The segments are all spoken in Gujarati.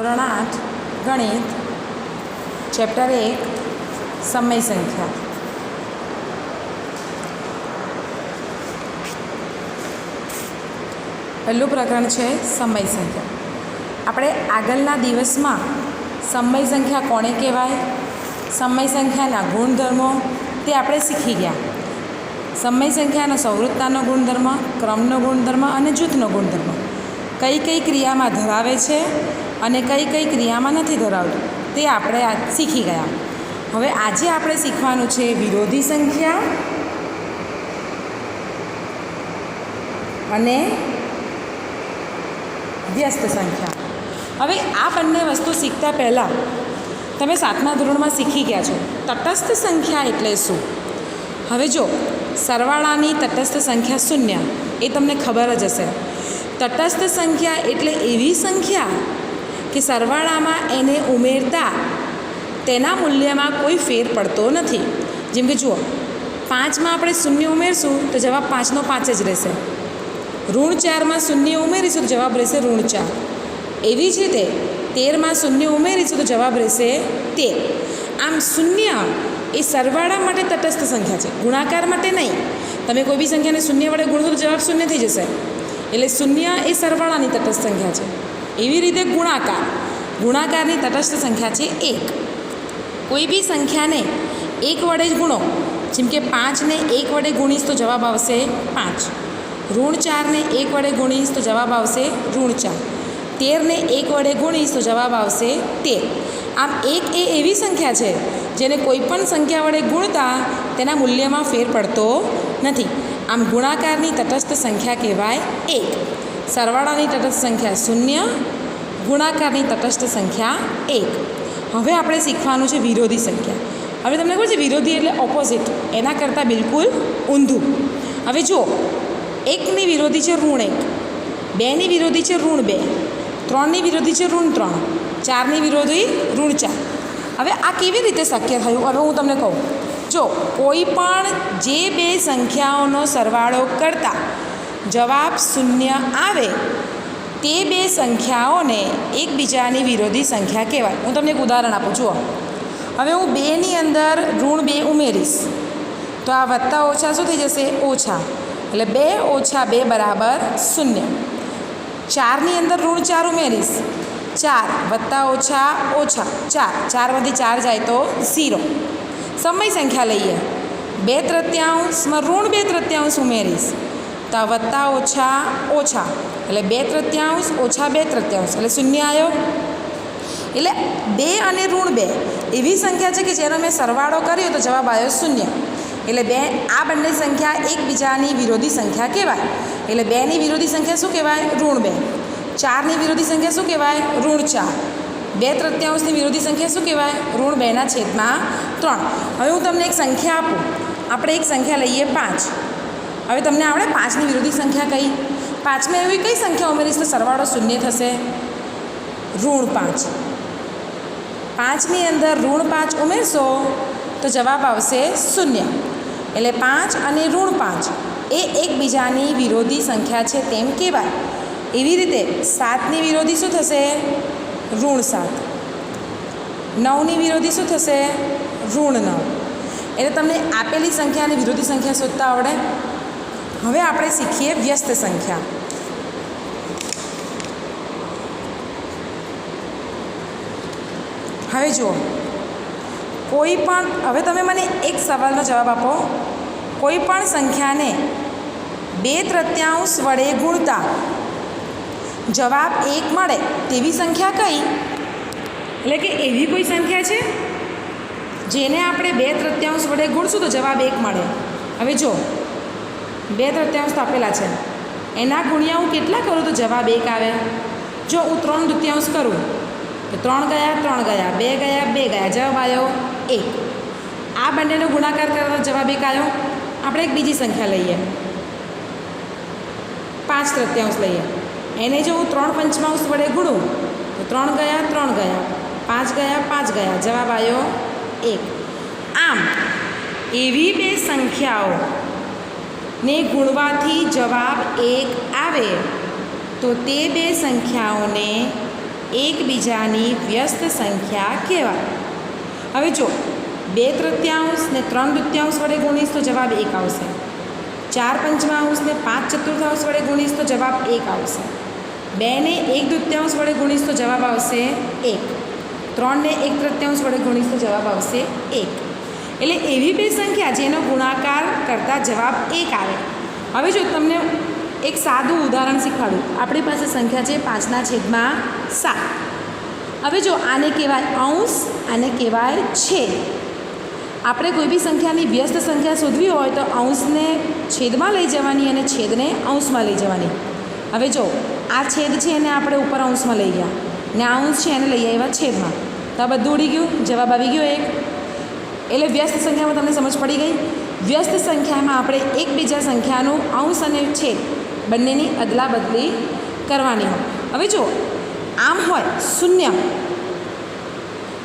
ધોરણ 8 ગણિત ચેપ્ટર 1 સમય સંખ્યા। પહેલું પ્રકરણ છે સમય સંખ્યા। આપણે આગળના દિવસમાં સમય સંખ્યા કોને કહેવાય, સમય સંખ્યાના ગુણધર્મો તે આપણે શીખી ગયા। સમય સંખ્યાનો સંવૃત્તાનો ગુણધર્મ, ક્રમનો ગુણધર્મ અને જૂથનો ગુણધર્મ, કઈ કઈ ક્રિયામાં ધરાવે છે અને કઈ કઈ ક્રિયામાં નથી ધરાવતું તે આપણે આજ શીખી ગયા। હવે આજે આપણે શીખવાનું છે વિરોધી સંખ્યા અને વ્યસ્ત સંખ્યા। હવે આ બંને વસ્તુ શીખતા પહેલાં તમે 7મા ધોરણમાં શીખી ગયા છો તટસ્થ સંખ્યા એટલે શું। હવે જો સરવાળાની તટસ્થ સંખ્યા 0 એ તમને ખબર જ હશે। તટસ્થ સંખ્યા એટલે એવી સંખ્યા કે સરવાળામાં એને ઉમેરતા તેના મૂલ્યમાં કોઈ ફેર પડતો નથી। જેમ કે જુઓ, 5માં આપણે 0 ઉમેરશું તો જવાબ 5નો 5 જ રહેશે। ઋણ 4માં 0 ઉમેરીશું તો જવાબ રહેશે ઋણ 4। એવી જ રીતે 13માં 0 ઉમેરીશું તો જવાબ રહેશે 13। આમ 0 એ સરવાળા માટે તટસ્થ સંખ્યા છે, ગુણાકાર માટે નહીં। તમે કોઈ બી સંખ્યાને 0 વડે ગુણશો તો જવાબ 0 થઈ જશે, એટલે 0 એ સરવાળાની તટસ્થ સંખ્યા છે। એવી રીતે ગુણાકારની તટસ્થ સંખ્યા છે 1। કોઈ બી સંખ્યાને 1 વડે જ ગુણો, જેમ કે 5ને 1 વડે ગુણીશ તો જવાબ આવશે 5। ઋણ 4ને 1 વડે ગુણીશ તો જવાબ આવશે ઋણ 4। 13ને 1 વડે ગુણીશ તો જવાબ આવશે 13। આમ 1 એ એવી સંખ્યા છે જેને કોઈ પણ સંખ્યા વડે ગુણતા તેના મૂલ્યમાં ફેર પડતો નથી। આમ ગુણાકારની તટસ્થ સંખ્યા કહેવાય 1, સરવાળાની તટસ્થ સંખ્યા 0, ગુણાકારની તટસ્થ સંખ્યા 1। હવે આપણે શીખવાનું છે વિરોધી સંખ્યા। હવે તમને ખબર છે વિરોધી એટલે ઓપોઝિટ, એના કરતાં બિલકુલ ઊંધું। હવે જુઓ, 1ની વિરોધી છે ઋણ 1, 2ની વિરોધી છે ઋણ 2, 3ની વિરોધી છે ઋણ 3, 4ની વિરોધી ઋણ 4। હવે આ કેવી રીતે શક્ય થયું? હવે હું તમને કહું, જો કોઈ પણ જે બે સંખ્યાઓનો સરવાળો કરતાં જવાબ 0 આવે તે બે સંખ્યાઓને એકબીજાની વિરોધી સંખ્યા કહેવાય। હું તમને એક ઉદાહરણ આપું, જુઓ। હવે હું 2ની અંદર ઋણ 2 ઉમેરીશ તો આ વત્તા ઓછા શું થઈ જશે? ઓછા, એટલે 2 ઓછા 2 બરાબર 0। 4ની અંદર ઋણ 4 ઉમેરીશ, 4 વત્તા ઓછા ઓછા 4, 4માંથી 4 જાય તો 0। સમય સંખ્યા લઈએ, 2/3માં ઋણ 2/3 ઉમેરીશ તો આ વત્તા ઓછા ઓછા, એટલે 2/3 ઓછા 2/3 એટલે 0 આવ્યો। એટલે 2 અને ઋણ 2 એવી સંખ્યા છે કે જેનો મેં સરવાળો કર્યો તો જવાબ આવ્યો 0। એટલે આ બંને સંખ્યા એકબીજાની વિરોધી સંખ્યા કહેવાય। એટલે 2ની વિરોધી સંખ્યા શું કહેવાય? ઋણ 2। 4ની વિરોધી સંખ્યા શું કહેવાય? ઋણ 4। 2/3ની વિરોધી સંખ્યા શું કહેવાય? ઋણ 2/3। હવે હું તમને એક સંખ્યા આપું, આપણે એક સંખ્યા લઈએ 5। હવે તમને આવડે 5ની વિરોધી સંખ્યા કઈ? 5માં એવી કઈ સંખ્યા ઉમેરીશ તો સરવાળો 0 થશે? ઋણ 5। 5ની અંદર ઋણ 5 ઉમેરશો તો જવાબ આવશે 0। એટલે 5 અને ઋણ 5 એ એકબીજાની વિરોધી સંખ્યા છે તેમ કહેવાય। એવી રીતે 7ની વિરોધી શું થશે? ઋણ 7। 9ની વિરોધી શું થશે? ઋણ 9। એટલે તમને આપેલી સંખ્યાની વિરોધી સંખ્યા શોધતા આવડે। હવે આપણે શીખીએ વ્યસ્ત સંખ્યા। હવે જુઓ, કોઈ પણ, હવે તમે મને એક સવાલનો જવાબ આપો, કોઈ પણ સંખ્યાને 2/3 વડે ગુણતા જવાબ 1 મળે તેવી સંખ્યા કઈ? એટલે કે એવી કોઈ સંખ્યા છે જેને આપણે 2/3 વડે ગુણશું તો જવાબ 1 મળે। હવે જો 2/3 તો આપેલા છે, એના ગુણ્યા હું કેટલા કરું તો જવાબ 1 આવે? જો હું 3/2 કરું તો 3 ગયા 3 ગયા, 2 ગયા 2 ગયા, જવાબ આવ્યો 1। આ બંનેનો ગુણાકાર કરતા જવાબ 1 આવ્યો। આપણે એક બીજી સંખ્યા લઈએ, 5/3 લઈએ, એને જો હું 3/5 વડે ગુણું તો 3 ગયા 3 ગયા, 5 ગયા 5 ગયા, જવાબ આવ્યો 1। આમ એવી બે સંખ્યાઓને ગુણવાથી જવાબ 1 આવે તો તે બે સંખ્યાઓને એકબીજાની વ્યસ્ત સંખ્યા કહેવાય. હવે જો 2/3 ને 3/4 વડે ગુણીશ તો જવાબ 1 આવશે. 4/5 ને 5/4 વડે ગુણીશ તો જવાબ 1 આવશે. 2 ને 1/2 વડે ગુણીશ તો જવાબ આવશે 1. 3 ને 1/3 વડે ગુણીશ તો જવાબ આવશે 1. એટલે એવી બે સંખ્યા જેનો ગુણાકાર કરતાં જવાબ 1 આવે. હવે જો તમને એક સાદું ઉદાહરણ શીખવાડું. આપણી પાસે સંખ્યા છે 5/7. હવે જો આને કહેવાય અંશ, આને કહેવાય છેદ. આપણે કોઈ બી સંખ્યાની વ્યસ્ત સંખ્યા શોધવી હોય તો અંશને છેદમાં લઈ જવાની અને છેદને અંશમાં લઈ જવાની. હવે જો આ છેદ છે એને આપણે ઉપર અંશમાં લઈ ગયા ને આ અંશ છે એને લઈ આવ્યા છેદમાં, તો આ બધું ઉડી ગયું, જવાબ આવી ગયો 1. એટલે વ્યસ્ત સંખ્યામાં તમને સમજ પડી ગઈ. વ્યસ્ત સંખ્યામાં આપણે એકબીજા સંખ્યાનું અંશ અને છેદ બંનેની અદલા બદલી કરવાની હોય. હવે જો આમ હોય શૂન્ય,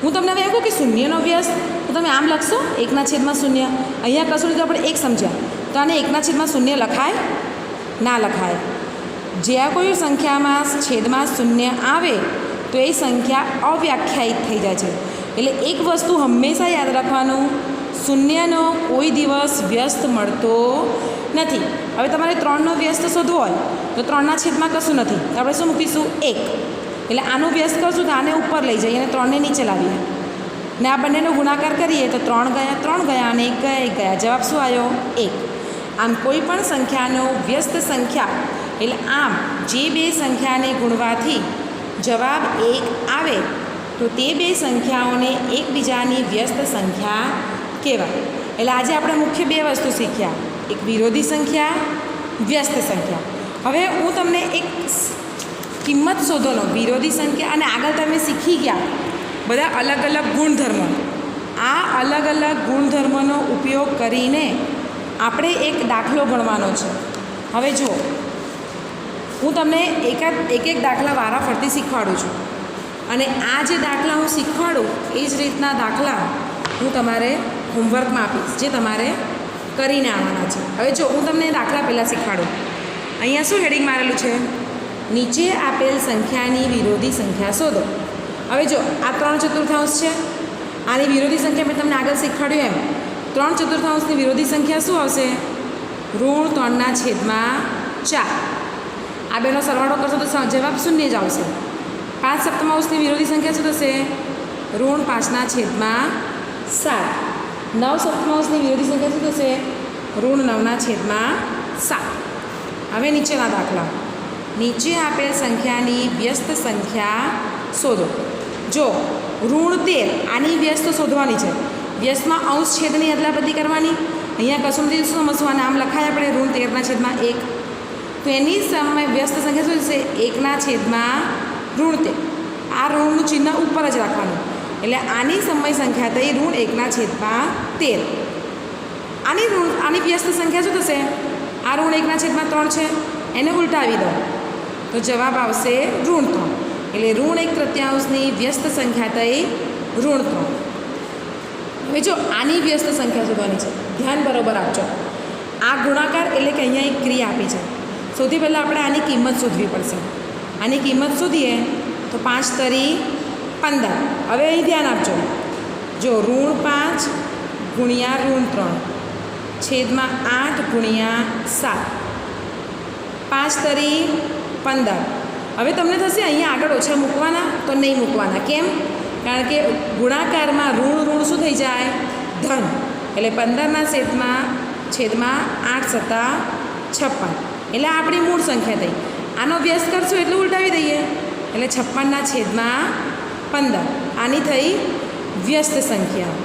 હું તમને હવે એમ કહું કે શૂન્યનો વ્યસ્ત તો તમે આમ લખશો 1/0. અહીંયા કશું રીતે આપણે 1 સમજ્યા, તો આને 1/0 લખાય? ના લખાય. જ્યાં કોઈ સંખ્યામાં છેદમાં શૂન્ય આવે તો એ સંખ્યા અવ્યાખ્યાયિત થઈ જાય છે. એટલે એક વસ્તુ હંમેશા યાદ રાખવાનું, શૂન્યનો કોઈ દિવસ વ્યસ્ત મળતો નથી. હવે તમારે 3નો વ્યસ્ત શોધવો હોય તો 3/છેદમાં કશું નથી, તો આપણે શું મૂકીશું? 1. એટલે આનું વ્યસ્ત કરશું તો આને ઉપર લઈ જઈએ અને 3ને નીચે લાવીએ ને આ બંનેનો ગુણાકાર કરીએ તો 3 ગયા અને 1 ગયા. જવાબ શું આવ્યો? 1. આમ કોઈ પણ સંખ્યાનો વ્યસ્ત સંખ્યા એટલે આમ જે બે સંખ્યાને ગુણવાથી જવાબ 1 આવે તો તે બે સંખ્યાઓને એકબીજાની વ્યસ્ત સંખ્યા કહેવાય. એટલે આજે આપણે મુખ્ય 2 વસ્તુ શીખ્યા, એક વિરોધી સંખ્યા, વ્યસ્ત સંખ્યા. હવે હું તમને એક કિંમત શોધોનો વિરોધી સંખ્યા અને આગળ તમે શીખી ગયા બધા અલગ અલગ ગુણધર્મો. આ અલગ અલગ ગુણધર્મોનો ઉપયોગ કરીને આપણે એક દાખલો ગણવાનો છે. હવે જુઓ, હું તમને એક દાખલા વારાફરતી શીખવાડું છું અને આ જે દાખલા હું શીખવાડું એ જ રીતના દાખલા હું તમારે હોમવર્કમાં આપીશ, જે તમારે કરીને આવવાના છે. હવે જો હું તમને દાખલા પહેલાં શીખવાડું. અહીંયા શું હેડિંગ મારેલું છે? નીચે આપેલ સંખ્યાની વિરોધી સંખ્યા શોધો. હવે જો આ 3/4 છે, આની વિરોધી સંખ્યા મેં તમને આગળ શીખવાડ્યું એમ 3/4ની વિરોધી સંખ્યા શું આવશે? √3/4. આ બેનો સરવાળો કરશો તો જવાબ 0 જ આવશે. 5/7ની વિરોધી સંખ્યા શું થશે? √5/7. 9/7ની વિરોધી સંખ્યા શું થશે? √9/7. હવે નીચેના દાખલા. નીચે આપેલ સંખ્યાની વ્યસ્ત સંખ્યા શોધો. જો √13 આની વ્યસ્ત શોધવાની છે. વ્યસ્તમાં અંશ છેદની અદલાબદલી કરવાની. અહીંયા કશું નથી શું સમજવું, નામ લખાય આપણે √13/1. તો એની સામે વ્યસ્ત સંખ્યા શું થશે? 1/13. આ ઋણનું ચિહ્ન ઉપર જ રાખવાનું. એટલે આની સમય સંખ્યા થઈ √1/13. આની વ્યસ્ત સંખ્યા શું થશે? આ √1/3 છે, એને ઉલટાવી દો તો જવાબ આવશે √3. એટલે √1/3 વ્યસ્ત સંખ્યા થઈ √3. હવે જો આની વ્યસ્ત સંખ્યા શોધવાની છે, ધ્યાન બરાબર આપજો. આ ગુણાકાર એટલે કે અહીંયા એક ક્રિયા આપી છે. સૌથી પહેલાં આપણે આની કિંમત શોધવી પડશે. આની કિંમત શોધીએ તો 5×3 = 15. હવે અહીં ધ્યાન આપજો. જો √5 ગુણ્યા √3 છેદમાં 8 ગુણ્યા 7. 5×3 = 15. હવે તમને થશે અહીંયા આગળ ઓછા મૂકવાના, તો નહીં મૂકવાના. કેમ? કારણ કે ગુણાકારમાં ઋણ શું થઈ જાય? ધન. એટલે 15/7 8×7 = 56. એટલે આપણી મૂળ સંખ્યા થઈ. આનો વ્યસ્ત કરશું એટલે ઉલટાવી દઈએ એટલે 56/15. આની થઈ વ્યસ્ત સંખ્યા.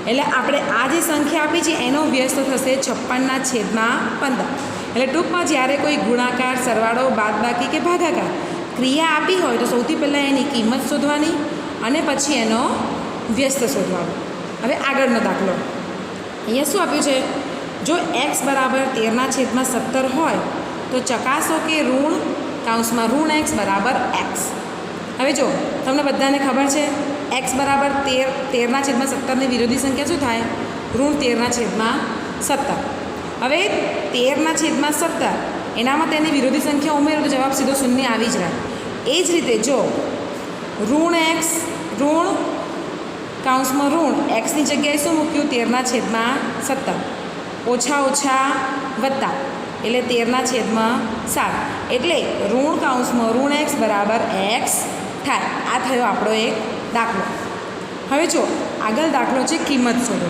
એટલે આપણે આ જે સંખ્યા આપી છે એનો વ્યસ્ત થશે 56/15. એટલે ટૂંકમાં જ્યારે કોઈ ગુણાકાર, સરવાળો, બાદબાકી કે ભાગાકાર ક્રિયા આપી હોય તો સૌથી પહેલાં એની કિંમત શોધવાની અને પછી એનો વ્યસ્ત શોધવાનો. હવે આગળનો દાખલો. અહીંયા શું આપ્યું છે? જો x = 13/17 હોય તો ચકાસો કે √x = x. હવે જો તમને બધાને ખબર છે x = 13/17ની વિરોધી સંખ્યા શું થાય? √13/17. હવે 13/17 એનામાં તેની વિરોધી સંખ્યા ઉમેરો તો જવાબ સીધો 0 આવી જ રહે. એ જ રીતે જો ઋણ એક્સ ઋણ કૌંસમાં ઋણ એક્સની જગ્યાએ શું મૂક્યું 13/17 ઓછા ઓછા વત્તા એટલે 13/7 એટલે ઋણ કૌંસમાં ઋણ એક્સ બરાબર એક્સ થાય. આ થયો આપણો એક દાખલો. હવે જો આગળ દાખલો છે કિંમત શોધો.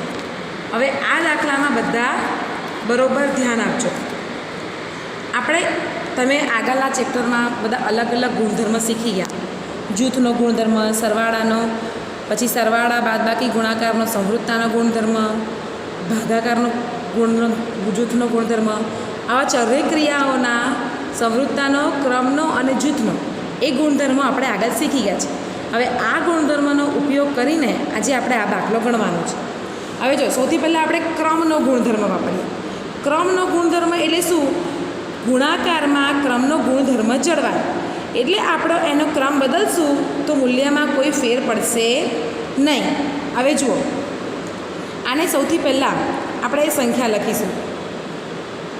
હવે આ દાખલામાં બધા બરોબર ધ્યાન આપજો. તમે આગળના ચેપ્ટરમાં બધા અલગ અલગ ગુણધર્મ શીખી ગયા. જૂથનો ગુણધર્મ, સરવાળાનો, પછી સરવાળા બાદબાકી ગુણાકારનો, સંવૃત્તાનો ગુણધર્મ, ભાગાકારનો જૂથનો ગુણધર્મ, આવા ચર્ય ક્રિયાઓના સંવૃત્તાનો, ક્રમનો અને જૂથનો એ ગુણધર્મો આપણે આગળ શીખી ગયા છે. હવે આ ગુણધર્મનો ઉપયોગ કરીને આજે આપણે આ દાખલો ગણવાનો છે. હવે જો સૌથી પહેલાં આપણે ક્રમનો ગુણધર્મ વાપરીએ. ક્રમનો ગુણધર્મ એટલે શું? ગુણાકારમાં ક્રમનો ગુણધર્મ જળવાય. એટલે આપણે એનો ક્રમ બદલશું તો મૂલ્યમાં કોઈ ફેર પડશે નહીં. હવે જુઓ, આને સૌથી પહેલાં આપણે સંખ્યા લખીશું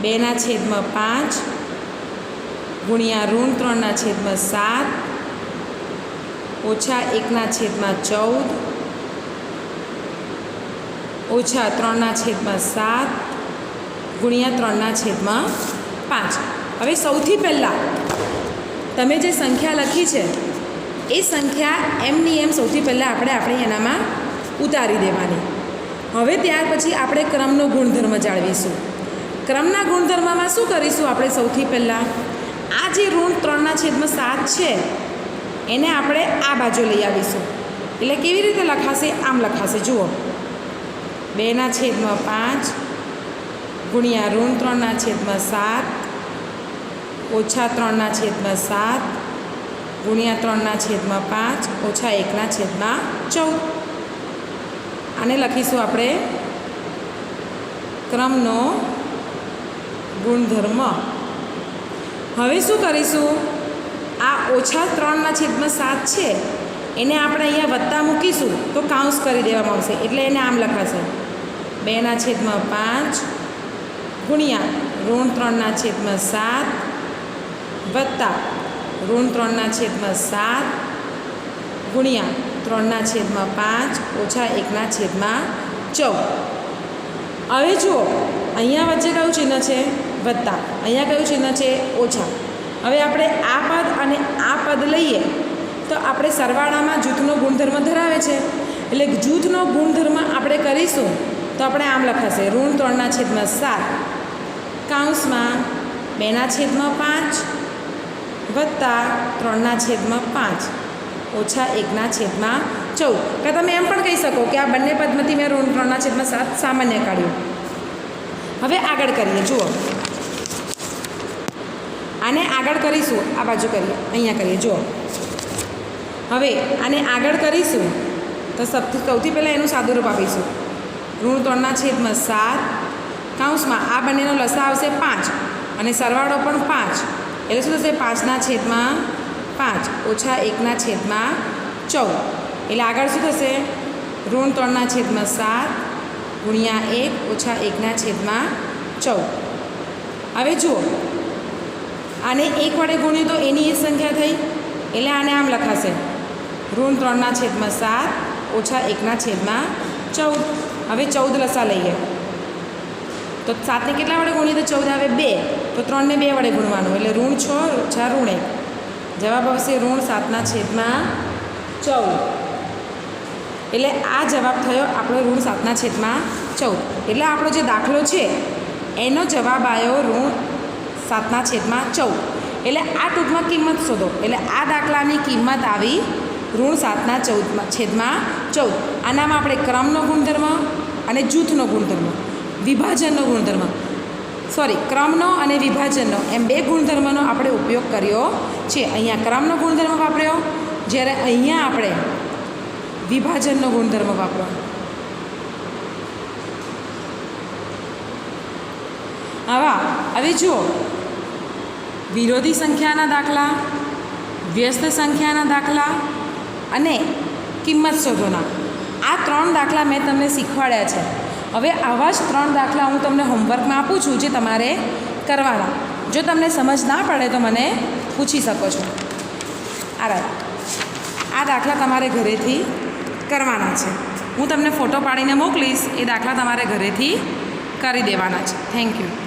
2/5 ગુણ્યા ઋણ 3/7 ઓછા 1/14 ઓછા 3/7 ગુણ્યા 3/5. હવે સૌથી પહેલાં તમે જે સંખ્યા લખી છે એ સંખ્યા એમની એમ સૌથી પહેલાં આપણે એનામાં ઉતારી દેવાની. હવે ત્યાર પછી આપણે ક્રમનો ગુણધર્મ જાળવીશું. ક્રમના ગુણધર્મમાં શું કરીશું? આપણે સૌથી પહેલાં આ જે ઋણ 3/7 છે એને આપણે આ બાજુ લઈ આવીશું. એટલે કેવી રીતે લખાશે? આમ લખાશે. જુઓ, 2/5 ગુણ્યા ઋણ 3/7 ઓછા 3/7 ગુણ્યા 3/5 ઓછા 1/14. આને લખીશું આપણે ક્રમનો ગુણધર્મ. હવે શું કરીશું? આ ઓછા 3/7 છે એને આપણે અહીંયા વત્તા મૂકીશું તો કાઉન્સ કરી દેવામાં આવશે. એટલે એને આમ લખાશે 2/5 ગુણ્યા ઋણ 3/7 વત્તા ઋણ 3/7 ગુણ્યા 3/5 ઓછા 1/14. હવે જુઓ, અહીંયા વચ્ચે કયું ચિહ્ન છે? વત્તા. અહીંયા કયું ચિહ્ન છે? ઓછા. હવે આપણે આ પદ અને આ પદ લઈએ તો આપણે સરવાળામાં જૂથનો ગુણધર્મ ધરાવે છે. એટલે જૂથનો ગુણધર્મ આપણે કરીશું તો આપણે આમ લખાશે ઋણ 3/7 કૌંસમાં 2/5 વત્તા 3/5 ઓછા 1/14. કે તમે એમ પણ કહી શકો કે આ બંને પદમાંથી મેં ઋણ 3/7 સામાન્ય કાઢ્યું. હવે આગળ કરીએ. જુઓ, આને આગળ કરીશું, આ બાજુ કરીએ, અહીંયા કરીએ. જુઓ, હવે આને આગળ કરીશું તો સૌથી પહેલાં એનું સાદુરૂપ આપીશું. ઋણ 3/7 કૌંસમાં આ બંનેનો લસા આવશે 5 અને સરવાળો પણ 5. એટલે શું થશે? 5/5 ઓછા 1/14. એટલે આગળ શું થશે? ઋણ 3/7 ગુણ્યા 1 ઓછા 1/14. હવે જુઓ, આને 1 વડે ગુણ્યું તો એની એ સંખ્યા થઈ. એટલે આને આમ લખાશે ઋણ 3/7 ઓછા 1/14. હવે 14 લસા લઈએ તો 7ને કેટલા વડે ગુણીએ તો 14 આવે 2. તો 3ને 2 વડે ગુણવાનું એટલે ઋણ 6 ઓછા ઋણ 1. જવાબ આવશે ઋણ 7/14. એટલે આ જવાબ થયો આપણો ઋણ 7/14. એટલે આપણો જે દાખલો છે એનો જવાબ આવ્યો ઋણ 7/14. એટલે આ ટૂંકમાં કિંમત શોધો. એટલે આ દાખલાની કિંમત આવી ઋણ 7/14. આનામાં આપણે ક્રમનો ગુણધર્મ અને જૂથનો ગુણધર્મ, વિભાજનનો ગુણધર્મ, ક્રમનો અને વિભાજનનો એમ 2 ગુણધર્મનો આપણે ઉપયોગ કર્યો છે. અહીંયા ક્રમનો ગુણધર્મ વાપર્યો, જ્યારે અહીંયા આપણે વિભાજનનો ગુણધર્મ વાપરો. હવે જુઓ, વિરોધી સંખ્યાના દાખલા, વ્યસ્ત સંખ્યાના દાખલા અને કિંમત શોધોના આ 3 દાખલા મેં તમને શીખવાડ્યા છે. હવે આવા જ 3 દાખલા હું તમને હોમવર્કમાં આપું છું જે તમારે કરવાના. જો તમને સમજ ના પડે તો મને પૂછી શકો છો. આ રહ્યા. આ દાખલા તમારે ઘરેથી કરવાના છે. હું તમને ફોટો પાડીને મોકલીશ, એ દાખલા તમારે ઘરેથી કરી દેવાના છે. Thank you.